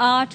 8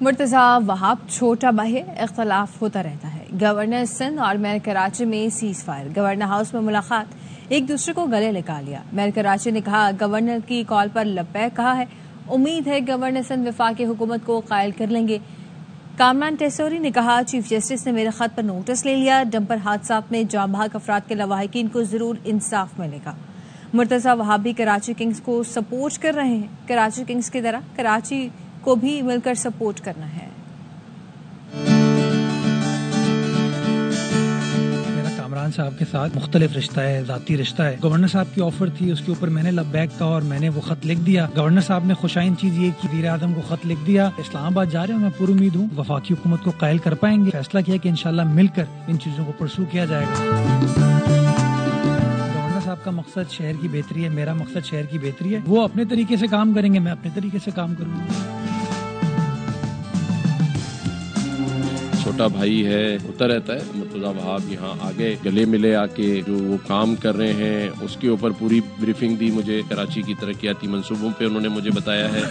مرتضیٰ وہاب چھوٹا بھائی، اختلاف ہوتا رہتا ہے. گورنر سندھ اور میئر کراچی میں سیز فائر. گورنر ہاؤس میں ملاقات، ایک دوسرے کو گلے لگا لیا. میئر کراچی نے کہا گورنر کی کال پر لبیک کہا ہے. امید ہے گورنر سندھ وفاقی حکومت کو قائل کر لیں گے. کامران ٹیسوری نے کہا چیف جسٹس نے میرے خط پر نوٹس لے لیا. ڈمپر حادثات میں جاں بحق افراد کے لواحقین کو ضرور انصاف ملے گا. مرتضیٰ وہاب بھی کراچی کنگز کو سپورٹ کر رہے ہیں. کراچی کنگز کی طرح کراچی کو بھی مل کر سپورٹ کرنا ہے. میرا کامران صاحب کے ساتھ مختلف رشتہ ہے، ذاتی رشتہ ہے. گورنر صاحب کی آفر تھی، اس کے اوپر میں نے لبیک کہا اور میں نے وہ خط لکھ دیا. گورنر صاحب نے خوشائن چیز یہ کہ وزیر اعظم کو خط لکھ دیا. اسلام آباد جا رہے ہیں، میں پوری امید ہوں وفاقی حکومت کو قائل کر پائیں گے. فیصلہ کیا کہ انشاءاللہ مل کر ان چیزوں کو پرسو کیا جائے گا. صاحب کا مقصد شہر کی بہتری ہے، میرا مقصد شہر کی بہتری ہے. وہ اپنے طریقے سے کام کریں گے، میں اپنے طریقے سے کام کروں گا. چھوٹا بھائی ہے، ہوتا رہتا ہے. مرتضیٰ وہاب یہاں آگے گلے ملے آ کے جو وہ کام کر رہے ہیں اس کے اوپر پوری بریفنگ دی مجھے. کراچی کی ترقیاتی منصوبوں پہ انہوں نے مجھے بتایا ہے.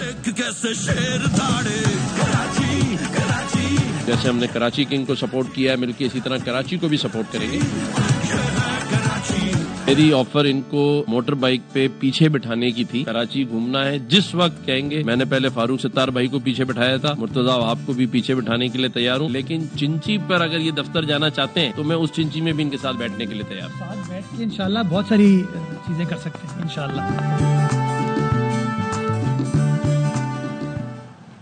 جیسے ہم نے کراچی کنگ کو سپورٹ کیا ہے مل کے، اسی طرح کراچی کو بھی سپورٹ کریں گے. میری آفر ان کو موٹر بائک پہ پیچھے بٹھانے کی تھی. کراچی گھومنا ہے، جس وقت کہیں گے. میں نے پہلے فاروق ستار بھائی کو پیچھے بٹھایا تھا، مرتضیٰ وہاب کو بھی پیچھے بٹھانے کے لیے تیار ہوں. لیکن چنچی پر اگر یہ دفتر جانا چاہتے ہیں تو میں اس چنچی میں بھی ان کے ساتھ بیٹھنے کے لیے تیار ہوں. ساتھ بیٹھ کے انشاءاللہ بہت ساری چیزیں کر سکتے ہیں انشاءاللہ.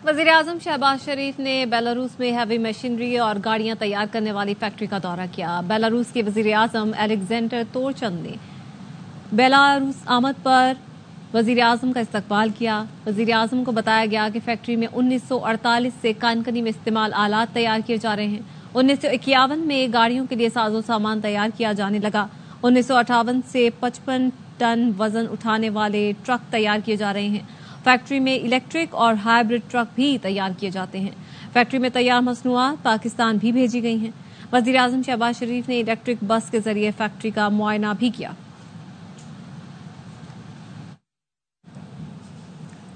وزیر اعظم شہباز شریف نے بیلاروس میں ہیوی مشینری اور گاڑیاں تیار کرنے والی فیکٹری کا دورہ کیا. بیلاروس کے وزیر اعظم الیگزینڈر تورچند نے بیلاروس آمد پر وزیر اعظم کا استقبال کیا. وزیر اعظم کو بتایا گیا کہ فیکٹری میں 1948 سے کانکنی میں استعمال آلات تیار کیے جا رہے ہیں. 1951 میں گاڑیوں کے لیے ساز و سامان تیار کیا جانے لگا. 1958 سے 55 ٹن وزن اٹھانے والے ٹرک تیار کیے جا رہے ہیں. فیکٹری میں الیکٹرک اور ہائبرڈ ٹرک بھی تیار کیے جاتے ہیں. فیکٹری میں تیار مصنوعات پاکستان بھی بھیجی گئی ہیں. وزیر اعظم شہباز شریف نے الیکٹرک بس کے ذریعے فیکٹری کا معائنہ بھی کیا.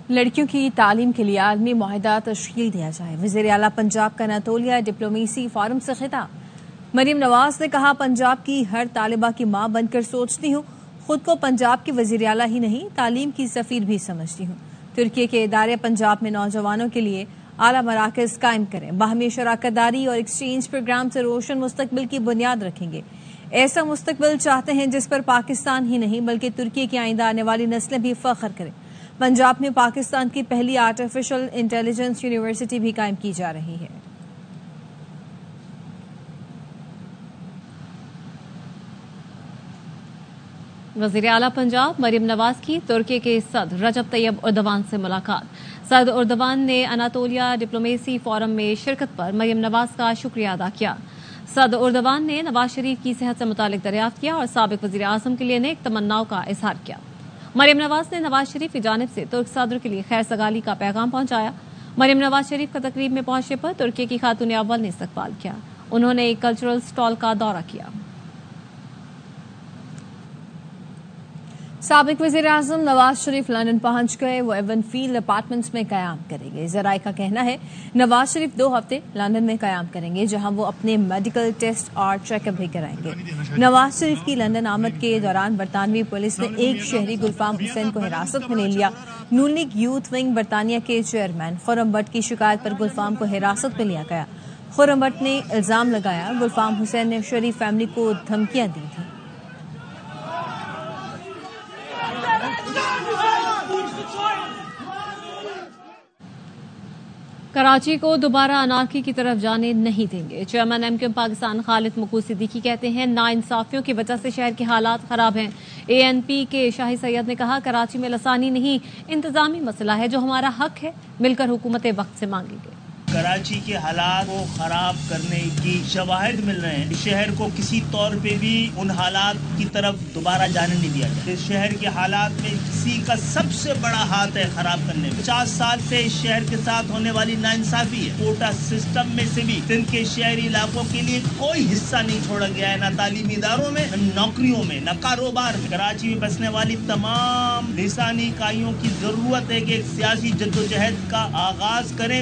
لڑکیوں کی تعلیم کے لیے عالمی معاہدہ تشکیل دیا جائے. وزیر اعلیٰ پنجاب کا اناطولیہ ڈپلومیسی فورم سے خطاب. مریم نواز نے کہا پنجاب کی ہر طالبہ کی ماں بن کر سوچتی ہوں. خود کو پنجاب کی وزیر اعلیٰ ہی نہیں تعلیم کی سفیر بھی سمجھتی ہوں. ترکی کے ادارے پنجاب میں نوجوانوں کے لیے اعلیٰ مراکز قائم کریں. باہمی شراکت داری اور ایکسچینج پروگرام سے روشن مستقبل کی بنیاد رکھیں گے. ایسا مستقبل چاہتے ہیں جس پر پاکستان ہی نہیں بلکہ ترکی کی آئندہ آنے والی نسلیں بھی فخر کریں. پنجاب میں پاکستان کی پہلی آرٹیفیشل انٹیلیجنس یونیورسٹی بھی قائم کی جا رہی ہے. وزیر اعلیٰ پنجاب مریم نواز کی ترکی کے صدر رجب طیب اردوان سے ملاقات. صدر اردوان نے اناطولیہ ڈپلومیسی فورم میں شرکت پر مریم نواز کا شکریہ ادا کیا. صدر اردوان نے نواز شریف کی صحت سے متعلق دریافت کیا اور سابق وزیر اعظم کے لیے نیک تمناؤں کا اظہار کیا. مریم نواز نے نواز شریف کی جانب سے ترک صدر کے لیے خیر سگالی کا پیغام پہنچایا. مریم نواز شریف کا تقریب میں پہنچنے پر ترکی کی خاتون اول نے استقبال کیا. انہوں نے ایک کلچرل سٹال کا دورہ کیا. سابق وزیر اعظم نواز شریف لندن پہنچ گئے. وہ ایون فیلڈ اپارٹمنٹس میں قیام کریں گے. ذرائع کا کہنا ہے نواز شریف 2 ہفتے لندن میں قیام کریں گے جہاں وہ اپنے میڈیکل ٹیسٹ اور چیک اپ بھی کرائیں گے. نواز شریف کی لندن آمد کے دوران برطانوی پولیس نے ایک شہری گلفام حسین کو حراست میں لے لیا. نون لیگ یوتھ ونگ برطانیہ کے چیئرمین خرم بٹ کی شکایت پر گلفام کو حراست میں لیا گیا. خرم بٹ نے الزام لگایا گلفام حسین نے شریف فیملی کو دھمکیاں دی تھیں. کراچی کو دوبارہ انارکی کی طرف جانے نہیں دیں گے. چیئرمین ایم کیو پاکستان خالد مقبول صدیقی کہتے ہیں ناانصافیوں کی وجہ سے شہر کے حالات خراب ہیں. اے این پی کے شاہی سید نے کہا کراچی میں لسانی نہیں انتظامی مسئلہ ہے جو ہمارا حق ہے مل کر حکومت وقت سے مانگیں گے. کراچی کے حالات کو خراب کرنے کی شواہد مل رہے ہیں. شہر کو کسی طور پہ بھی ان حالات کی طرف دوبارہ جانے نہیں دیا جائے. اس شہر کے حالات میں کسی کا سب سے بڑا ہاتھ ہے خراب کرنے میں. 50 سال سے اس شہر کے ساتھ ہونے والی ناانصافی ہے. کوٹا سسٹم میں سے بھی سندھ کے شہری علاقوں کے لیے کوئی حصہ نہیں چھوڑا گیا ہے، نہ تعلیمی اداروں میں، نہ نوکریوں میں، نہ کاروبار میں. کراچی میں بسنے والی تمام لسانی اکائیوں کی ضرورت ہے کہ ایک سیاسی جدوجہد کا آغاز کریں،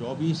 24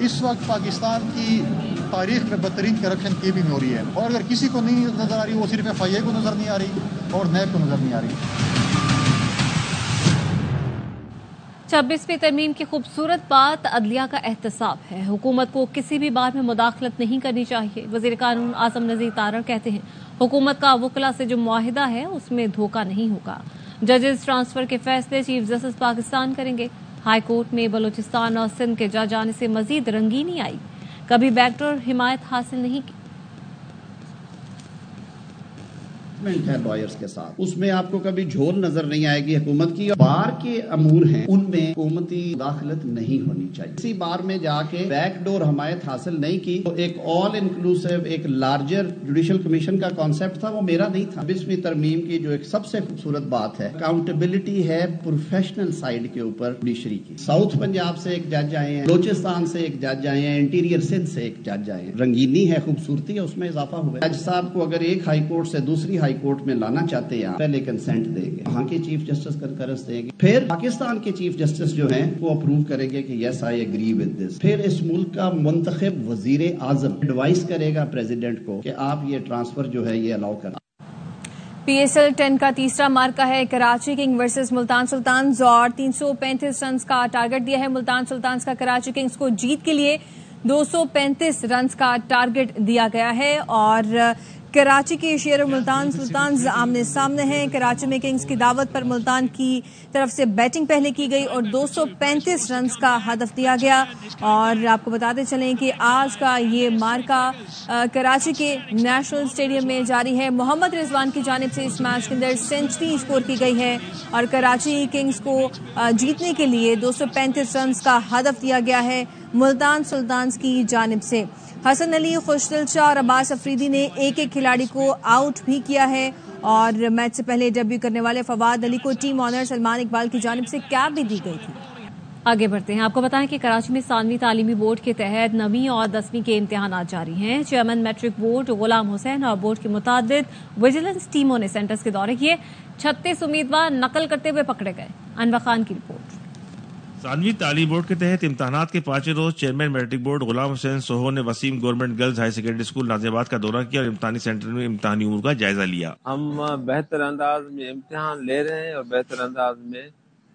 اس وقت پاکستان کی تاریخ میں بدترین کرپشن کیپنگ ہو رہی ہے، اور اگر کسی کو نہیں نظر آ رہی وہ صرف FIA کو نظر نہیں آ رہی اور نیب کو نظر نہیں آ رہی۔ 26ویں ترمیم کی خوبصورت بات عدلیہ کا احتساب ہے۔ حکومت کو کسی بھی بات میں مداخلت نہیں کرنی چاہیے۔ وزیر قانون اعظم نذیر تارڑ کہتے ہیں حکومت کا وکلاء سے جو معاہدہ ہے اس میں دھوکہ نہیں ہوگا۔ ججز ٹرانسفر کے فیصلے چیف جسٹس پاکستان کریں گے۔ ہائی کورٹ میں بلوچستان اور سندھ کے جج آنے سے مزید رنگینی آئی، کبھی بیک ڈور حمایت حاصل نہیں کی۔ ہے لائرز کے ساتھ اس میں آپ کو کبھی جھول نظر نہیں آئے گی حکومت کی۔ بار کے امور ہیں ان میں حکومتی مداخلت نہیں ہونی چاہیے۔ اسی بار میں جا کے بیک ڈور حمایت حاصل نہیں کی تو ایک آل انکلوسیو ایک لارجر جوڈیشل کمیشن کا کانسیپٹ تھا، وہ میرا نہیں تھا۔ 20ویں ترمیم کی جو ایک سب سے خوبصورت بات ہے اکاؤنٹیبلٹی ہے پروفیشنل سائیڈ کے اوپر جوڈیشری کی۔ ساؤتھ پنجاب سے ایک جج آئے ہیں، بلوچستان سے ایک جج آئے ہیں، انٹیریئر سندھ سے ایک جج آئے ہیں۔ رنگینی ہے، خوبصورتی ہے، اس میں اضافہ ہوا ہے۔ جج صاحب کو اگر ایک ہائی کورٹ سے دوسری ہائی کورٹ میں لانا چاہتے ہیں پہلے کنسنٹ دیں گے، وہاں کے چیف جسٹس کنکرنس دیں گے، پھر پاکستان کے چیف جسٹس جو ہیں وہ اپروو کریں گے کہ یس آئی ایگری ود دس، پھر اس ملک کا منتخب وزیر اعظم ایڈوائز کرے گا پریزیڈنٹ کو کہ آپ یہ ٹرانسفر جو ہے یہ الاؤ کریں۔ PSL 10 کا تیسرا مارکا ہے کراچی کنگ ورسز ملتان سلطانز اور 335 رنز کا ٹارگٹ دیا ہے ملتان سلطانز کا۔ کراچی کنگز کو جیت کے لیے 235 رنز کا ٹارگٹ دیا گیا ہے اور کراچی کے شیئر ملتان سلطانز آمنے سامنے ہیں۔ کراچی میں کنگز کی دعوت پر ملتان کی طرف سے بیٹنگ پہلے کی گئی اور 235 رنز کا ہدف دیا گیا، اور آپ کو بتاتے چلیں کہ آج کا یہ مارکا کراچی کے نیشنل اسٹیڈیم میں جاری ہے۔ محمد رضوان کی جانب سے اس میچ کے اندر سینچری اسکور کی گئی ہے اور کراچی کنگز کو جیتنے کے لیے 235 رنز کا ہدف دیا گیا ہے ملتان سلطانز کی جانب سے۔ حسن علی، خوشدل شاہ اور عباس افریدی نے ایک ایک کھلاڑی کو آؤٹ بھی کیا ہے، اور میچ سے پہلے ڈیبیو کرنے والے فواد علی کو ٹیم آنر سلمان اقبال کی جانب سے کیپ بھی دی گئی تھی۔ آگے بڑھتے ہیں، آپ کو بتائیں کہ کراچی میں ثانوی تعلیمی بورڈ کے تحت 9ویں اور 10ویں کے امتحانات جاری ہیں۔ چیئرمین میٹرک بورڈ غلام حسین اور بورڈ کی متعدد ویجیلنس ٹیموں نے سینٹرز کے دورے کیے۔ 36 امیدوار نقل کرتے ہوئے پکڑے گئے۔ انور خان کی رپورٹ۔ ثانوی تعلیم بورڈ کے تحت امتحانات کے 5 روز chairman matric board Ghulam Hussain Sohu نے Waseem government girls high secondary school Naziabad کا دورہ کیا اور امتحانی سینٹر میں امتحانی امور کا جائزہ لیا۔ ہم بہتر انداز میں امتحان لے رہے ہیں اور بہتر انداز میں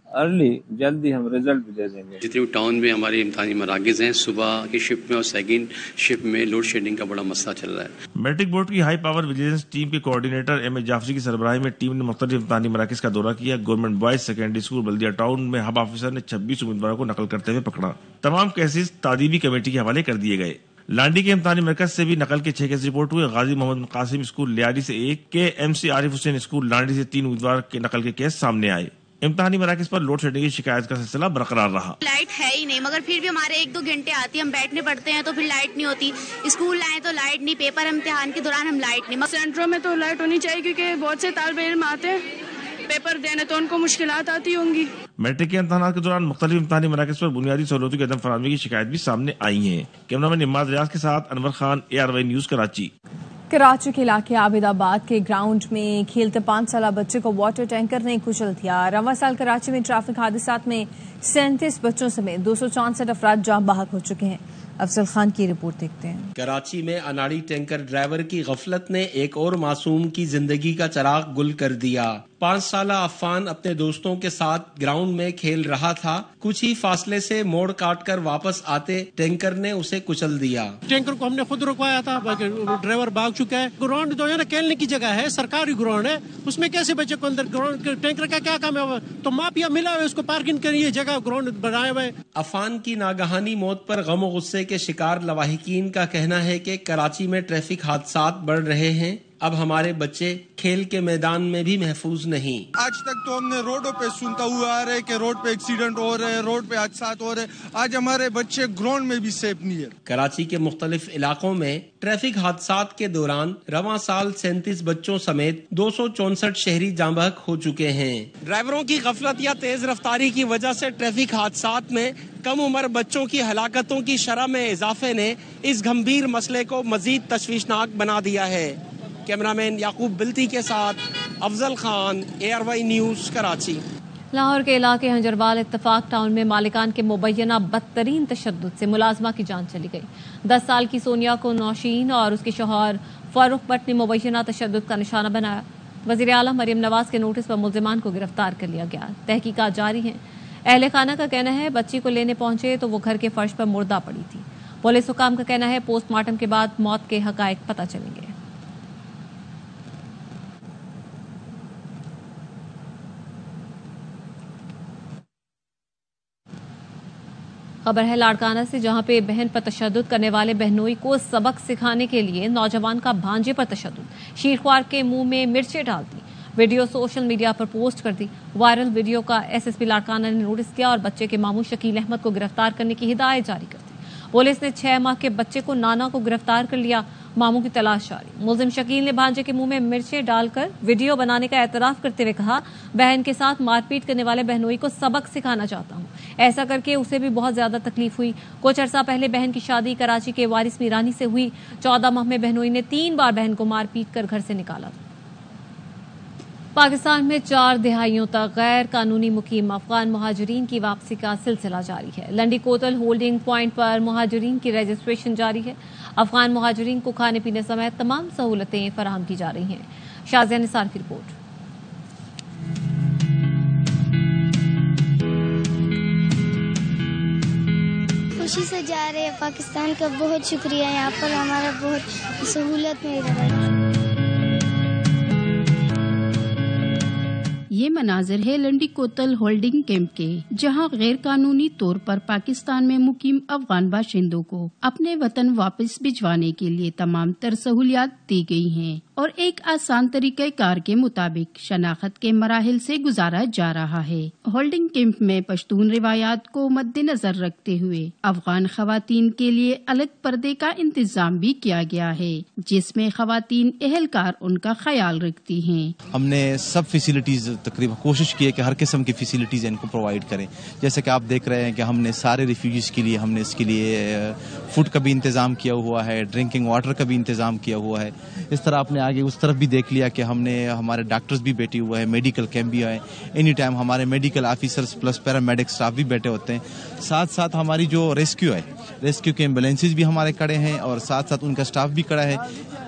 ارلی جلدی ہم رزلٹ بھی دے دیں گے۔ جتنے بھی ٹاؤن میں ہمارے امتحانی مراکز ہیں، صبح کی شفٹ میں اور سیکنڈ شفٹ میں لوڈ شیڈنگ کا بڑا مسئلہ چل رہا ہے۔ میٹرک بورڈ کی ہائی پاور ویجیلنس ٹیم کے کوارڈینیٹر ایم اے جعفری کی سربراہی میں ٹیم نے مختلف امتحانی مراکز کا دورہ کیا۔ گورنمنٹ بوائز سیکنڈری اسکول بلدیہ ٹاؤن میں ہب آفیسر نے 26 امیدواروں کو نقل کرتے ہوئے پکڑا۔ تمام کیسز تعدیبی کمیٹی کے حوالے کر دیے گئے۔ لانڈی کے امتحانی مرکز سے بھی نقل کے 6 کیس رپورٹ ہوئے۔ غازی محمد قاسم اسکول لیاری سے 1 کے ایم سی عارف حسین اسکول لانڈی سے 3 امیدوار کے نقل کے کیس سامنے آئے۔ امتحانی مراکز پر لوڈ شیڈنگ کی شکایت کا سلسلہ برقرار رہا۔ لائٹ ہے ہی نہیں، مگر پھر بھی ہمارے 1-2 گھنٹے آتی ہے، ہم بیٹھنے پڑتے ہیں تو پھر لائٹ نہیں ہوتی۔ اسکول آئے تو لائٹ نہیں، پیپر امتحان کے دوران ہم لائٹ نہیں۔ سینٹروں میں تو لائٹ ہونی چاہیے کیونکہ بہت سے طالب علم آتے ہیں پیپر دینے تو ان کو مشکلات آتی ہوں گی۔ میٹرک کے امتحانات کے دوران مختلف امتحانی مراکز پر بنیادی سہولتوں کی عدم فراہمی کی شکایت بھی سامنے آئی ہیں۔ کیمرہ مین نماز ریاض کے ساتھ انور خان، ARY نیوز کراچی۔ کراچی کے علاقے عابد آباد کے گراؤنڈ میں کھیلتے 5 سالہ بچے کو واٹر ٹینکر نے کچل دیا۔ رواں سال کراچی میں ٹریفک حادثات میں 37 بچوں سمیت 264 افراد جاں بحق ہو چکے ہیں۔ افضل خان کی رپورٹ دیکھتے ہیں۔ کراچی میں اناڑی ٹینکر ڈرائیور کی غفلت نے ایک اور معصوم کی زندگی کا چراغ گل کر دیا۔ 5 سالہ عفان اپنے دوستوں کے ساتھ گراؤنڈ میں کھیل رہا تھا۔ کچھ ہی فاصلے سے موڑ کاٹ کر واپس آتے ٹینکر نے اسے کچل دیا۔ ٹینکر کو ہم نے خود رکوایا تھا، ڈرائیور بھاگ چکا ہے۔ گراؤنڈ جو ہے نا کھیلنے کی جگہ ہے، سرکاری گراؤنڈ ہے، اس میں کیسے بچے کو اندر گراؤنڈ ٹینکر کا کیا کام ہے؟ تو مافیا ملا ہوا اس کو پارکنگ کریے جگہ گراؤنڈ بنائے ہوئے۔ عفان کی ناگہانی موت پر غم و غصے کے شکار لواحقین کا کہنا ہے کہ کراچی میں ٹریفک حادثات بڑھ رہے ہیں، اب ہمارے بچے کھیل کے میدان میں بھی محفوظ نہیں۔ آج تک تو ہم نے روڈوں پہ سنتا ہوا آ رہا ہے کہ روڈ پہ ایکسیڈنٹ ہو رہے ہیں، روڈ پہ حادثات ہو رہے ہیں، آج ہمارے بچے گراؤنڈ میں بھی سیف نہیں ہے۔ کراچی کے مختلف علاقوں میں ٹریفک حادثات کے دوران رواں سال 37 بچوں سمیت 264 شہری جاں بحق ہو چکے ہیں۔ ڈرائیوروں کی غفلت یا تیز رفتاری کی وجہ سے ٹریفک حادثات میں کم عمر بچوں کی ہلاکتوں کی شرح میں اضافے نے اس گھمبیر مسئلے کو مزید تشویشناک بنا دیا ہے۔ کیمرہ مین یعقوب بلتی کے ساتھ افضل خان، ARY نیوز کراچی۔ لاہور کے علاقے ہنجروال اتفاق ٹاؤن میں مالکان کے مبینہ بدترین تشدد سے ملازمہ کی جان چلی گئی. 10 سال کی سونیا کو نوشین اور اس کے شوہر فاروق بٹ نے مبینہ تشدد کا نشانہ بنایا. وزیر اعلیٰ مریم نواز کے نوٹس پر ملزمان کو گرفتار کر لیا گیا. تحقیقات جاری ہیں. اہل خانہ کا کہنا ہے بچی کو لینے پہنچے تو وہ گھر کے فرش پر مردہ پڑی تھی. پولیس حکام کا کہنا ہے پوسٹ مارٹم کے بعد موت کے حقائق پتہ چلیں گے. خبر ہے لاڑکانہ سے، جہاں پہ بہن پر تشدد کرنے والے بہنوئی کو سبق سکھانے کے لیے نوجوان کا بھانجے پر تشدد، شیرخوار کے منہ میں مرچیں ڈال دی. ویڈیو سوشل میڈیا پر پوسٹ کر دی. وائرل ویڈیو کا ایس ایس پی لاڑکانہ نے نوٹس کیا اور بچے کے ماموں شکیل احمد کو گرفتار کرنے کی ہدایت جاری کر دی. پولیس نے 6 ماہ کے بچے کو نانا کو گرفتار کر لیا. ماموں کی تلاش جاری. ملزم شکیل نے بھانجے کے منہ میں مرچیں ڈال کر ویڈیو بنانے کا اعتراف کرتے ہوئے کہا بہن کے ساتھ مار پیٹ کرنے والے بہنوئی کو سبق سکھانا چاہتا ہوں. ایسا کر کے اسے بھی بہت زیادہ تکلیف ہوئی. کچھ عرصہ پہلے بہن کی شادی کراچی کے وارث میرانی سے ہوئی. 14 ماہ میں بہنوئی نے 3 بار بہن کو مار پیٹ کر گھر سے نکالا. پاکستان میں 4 دہائیوں تک غیر قانونی مقیم افغان مہاجرین کی واپسی کا سلسلہ جاری ہے. لنڈی کوتل ہولڈنگ پوائنٹ پر مہاجرین کی رجسٹریشن جاری ہے. افغان مہاجرین کو کھانے پینے سمیت تمام سہولتیں فراہم کی جا رہی ہیں. شازیہ نثار کی رپورٹ. خوشی سے جا رہے ہیں. پاکستان کا بہت شکریہ. یہاں پر ہمارا بہت سہولت مل رہا ہے. یہ مناظر ہے لنڈی کوتل ہولڈنگ کیمپ کے، جہاں غیر قانونی طور پر پاکستان میں مقیم افغان باشندوں کو اپنے وطن واپس بھجوانے کے لیے تمام تر سہولیات دی گئی ہیں اور ایک آسان طریقہ کار کے مطابق شناخت کے مراحل سے گزارا جا رہا ہے. ہولڈنگ کیمپ میں پشتون روایات کو مد نظر رکھتے ہوئے افغان خواتین کے لیے الگ پردے کا انتظام بھی کیا گیا ہے، جس میں خواتین اہلکار ان کا خیال رکھتی ہیں. ہم نے سب فیسلٹیز تقریباً کوشش کی ہے کہ ہر قسم کی فیسلٹیز ان کو پرووائڈ کریں. جیسے کہ آپ دیکھ رہے ہیں کہ ہم نے سارے ریفیوجیز کے لیے ہم نے اس کے لیے فوڈ کا بھی انتظام کیا ہوا ہے، ڈرنکنگ واٹر کا بھی انتظام کیا ہوا ہے. اس طرح آپ نے آگے اس طرف بھی دیکھ لیا کہ ہم نے ہمارے ڈاکٹرز بھی بیٹھے ہوئے ہیں، میڈیکل کیمپ بھی ہے. اینی ٹائم ہمارے medical officers plus paramedic staff بھی بیٹھے ہوتے ہیں. ساتھ ساتھ ہماری جو ریسکیو ہے، ریسکیو کے ایمبولینسز بھی ہمارے کڑے ہیں اور ساتھ ساتھ ان کا سٹاف بھی کڑا ہے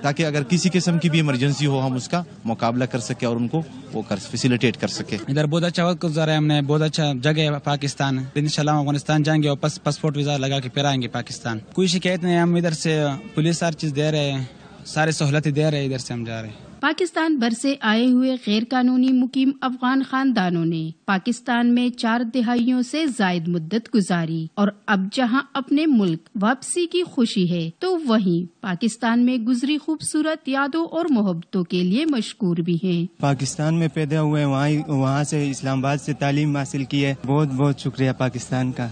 تاکہ اگر کسی قسم کی بھی ایمرجنسی ہو ہم اس کا مقابلہ کر سکیں اور ان کو وہ فیسیلیٹیٹ کر سکیں. ادھر بہت اچھا وقت گزارا ہے ہم نے. بہت اچھا جگہ ہے پاکستان. انشاءاللہ ہم افغانستان جائیں گے اور پاسپورٹ ویزا لگا کے پھر آئیں گے پاکستان. کوئی شکایت نہیں. ہم ادھر سے پولیس ہر چیز دے رہے ہیں، سارے سہولتیں دے رہے ہیں. ادھر سے ہم جا رہے ہیں. پاکستان بھر سے آئے ہوئے غیر قانونی مقیم افغان خاندانوں نے پاکستان میں 4 دہائیوں سے زائد مدت گزاری اور اب جہاں اپنے ملک واپسی کی خوشی ہے تو وہیں پاکستان میں گزری خوبصورت یادوں اور محبتوں کے لیے مشکور بھی ہیں. پاکستان میں پیدا ہوئے وہاں سے اسلام آباد سے تعلیم حاصل کی ہے. بہت بہت شکریہ پاکستان کا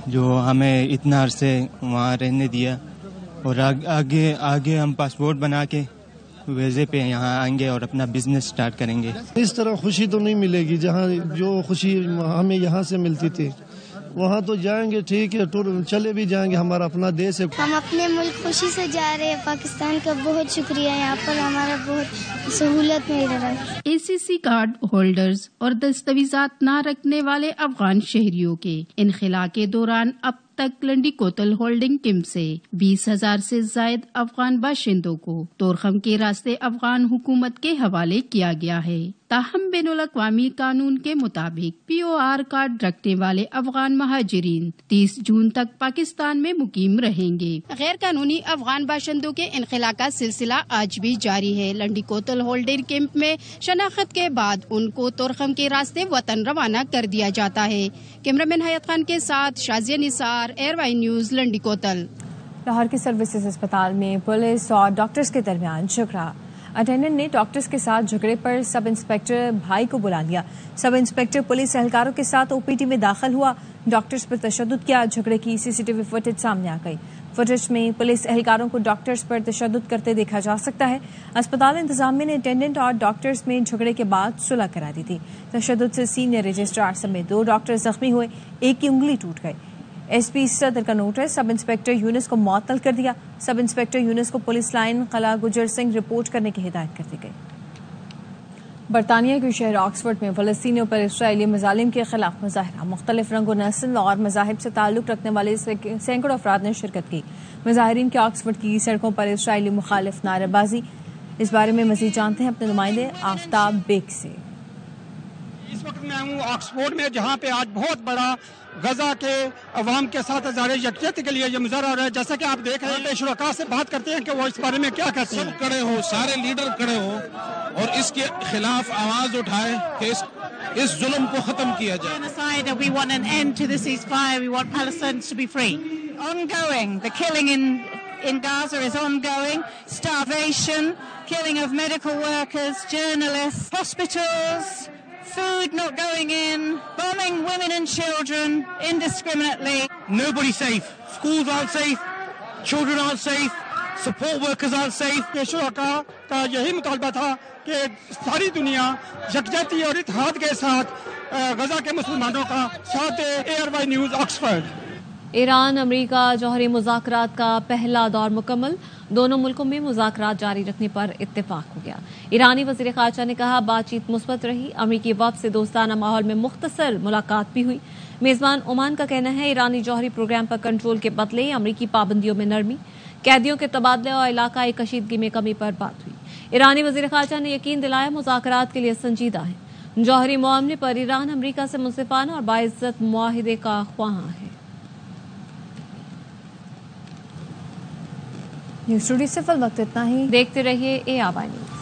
جو ہمیں اتنا عرصے وہاں رہنے دیا اور آگے ہم پاسپورٹ بنا کے ویزے پہ یہاں آئیں گے اور اپنا بزنس سٹارٹ کریں گے. اس طرح خوشی تو نہیں ملے گی جہاں جو خوشی ہمیں یہاں سے ملتی تھی. وہاں تو جائیں گے ٹھیک ہے، ٹور چلے بھی جائیں گے، ہمارا اپنا دیش ہے. ہم اپنے ملک خوشی سے جا رہے ہیں. پاکستان کا بہت شکریہ. یہاں پر ہمارا بہت سہولت مل رہا ہے. اے سی سی کارڈ ہولڈرز اور دستاویزات نہ رکھنے والے افغان شہریوں کے انخلا کے دوران اب تک لنڈی کوتل ہولڈنگ کیمپ سے 20,000 سے زائد افغان باشندوں کو طورخم کے راستے افغان حکومت کے حوالے کیا گیا ہے. تاہم بین الاقوامی قانون کے مطابق POR کارڈ رکھنے والے افغان مہاجرین 30 جون تک پاکستان میں مقیم رہیں گے. غیر قانونی افغان باشندوں کے انخلا کا سلسلہ آج بھی جاری ہے. لنڈی کوتل ہولڈنگ کیمپ میں شناخت کے بعد ان کو طورخم کے راستے وطن روانہ کر دیا جاتا ہے. کیمرامین حیات خان کے ساتھ شازیہ نثار، ایئر وائی نیوز، لنڈی کوتل. لاہور کے سروسز اسپتال میں پولیس اور ڈاکٹرز کے درمیان جھگڑا. اٹینڈنٹ نے ڈاکٹرز کے ساتھ جھگڑے پر سب انسپیکٹر بھائی کو بلا لیا. سب انسپیکٹر پولیس اہلکاروں کے ساتھ OPD میں داخل ہوا. ڈاکٹرز پر تشدد کیا. جھگڑے کی CCTV فوٹیج سامنے آ گئی. فوٹیج میں پولیس اہلکاروں کو ڈاکٹرز پر تشدد کرتے دیکھا جا سکتا ہے. اسپتال انتظامیہ نے اٹینڈنٹ اور ڈاکٹرز میں جھگڑے کے بعد صلح کرا دی تھی. تشدد سے سینئر رجسٹرار سمیت 2 ڈاکٹر زخمی ہوئے. ایک کی انگلی ٹوٹ گئی. SP صدر کا نوٹس سب انسپیکٹر یونس کو معطل کر دیا. سب انسپیکٹر یونس کو پولیس لائن قلعہ گجر سنگھ رپورٹ کرنے کی ہدایت کر دی گئی. برطانیہ کے شہر آکسفورڈ میں فلسطینیوں پر اسرائیلی مظالم کے خلاف مظاہرہ. مختلف رنگ و نسل اور مذاہب سے تعلق رکھنے والے سینکڑوں افراد نے شرکت کی. مظاہرین کی آکسفورڈ کی سڑکوں پر اسرائیلی مخالف نعرے بازی. اس بارے میں مزید جانتے ہیں اپنے نمائندے آفتاب بیگ سے. اس وقت میں ہوں آکسفورڈ میں, جہاں پہ آج بہت بڑا غزہ کے عوام کے ساتھ اظہار یکجہتی کے لیے یہ مظاہرہ ہو رہا ہے. جیسا کہ آپ دیکھ رہے ہیں شرکاء سے بات کرتے ہیں کہ وہ اس بارے میں کیا کہتے ہیں. سب کھڑے ہوں, سارے لیڈر کھڑے ہوں اور اس کے خلاف آواز اٹھائے کہ اس ظلم کو ختم کیا جائے. We want an end to the ceasefire. We want Palestinians to be free. Ongoing. The killing in Gaza is ongoing. Starvation, killing of medical workers, journalists, hospitals, food not going in, bombing women and children indiscriminately. Nobody's safe. Schools aren't safe. Children aren't safe. Support workers aren't safe. شرکاء کا یہی مطالبہ تھا کہ ساری دنیا یکجہتی اور اتحاد کے ساتھ غزہ کے مسلمانوں کا ساتھ دے. ARY news Oxford. ایران امریکہ جوہری مذاکرات کا پہلا دور مکمل. دونوں ملکوں میں مذاکرات جاری رکھنے پر اتفاق ہو گیا. ایرانی وزیر خارجہ نے کہا بات چیت مثبت رہی. امریکی وفد سے دوستانہ ماحول میں مختصر ملاقات بھی ہوئی. میزبان عمان کا کہنا ہے ایرانی جوہری پروگرام پر کنٹرول کے بدلے امریکی پابندیوں میں نرمی, قیدیوں کے تبادلے اور علاقائی کشیدگی میں کمی پر بات ہوئی. ایرانی وزیر خارجہ نے یقین دلایا مذاکرات کے لیے سنجیدہ ہیں. جوہری معاملے پر ایران امریکہ سے منصفانہ اور باعزت معاہدے کا خواہاں ہے. نیوز اسٹوڈیو سے فل وقت اتنا ہی. دیکھتے رہیے ARY نیوز.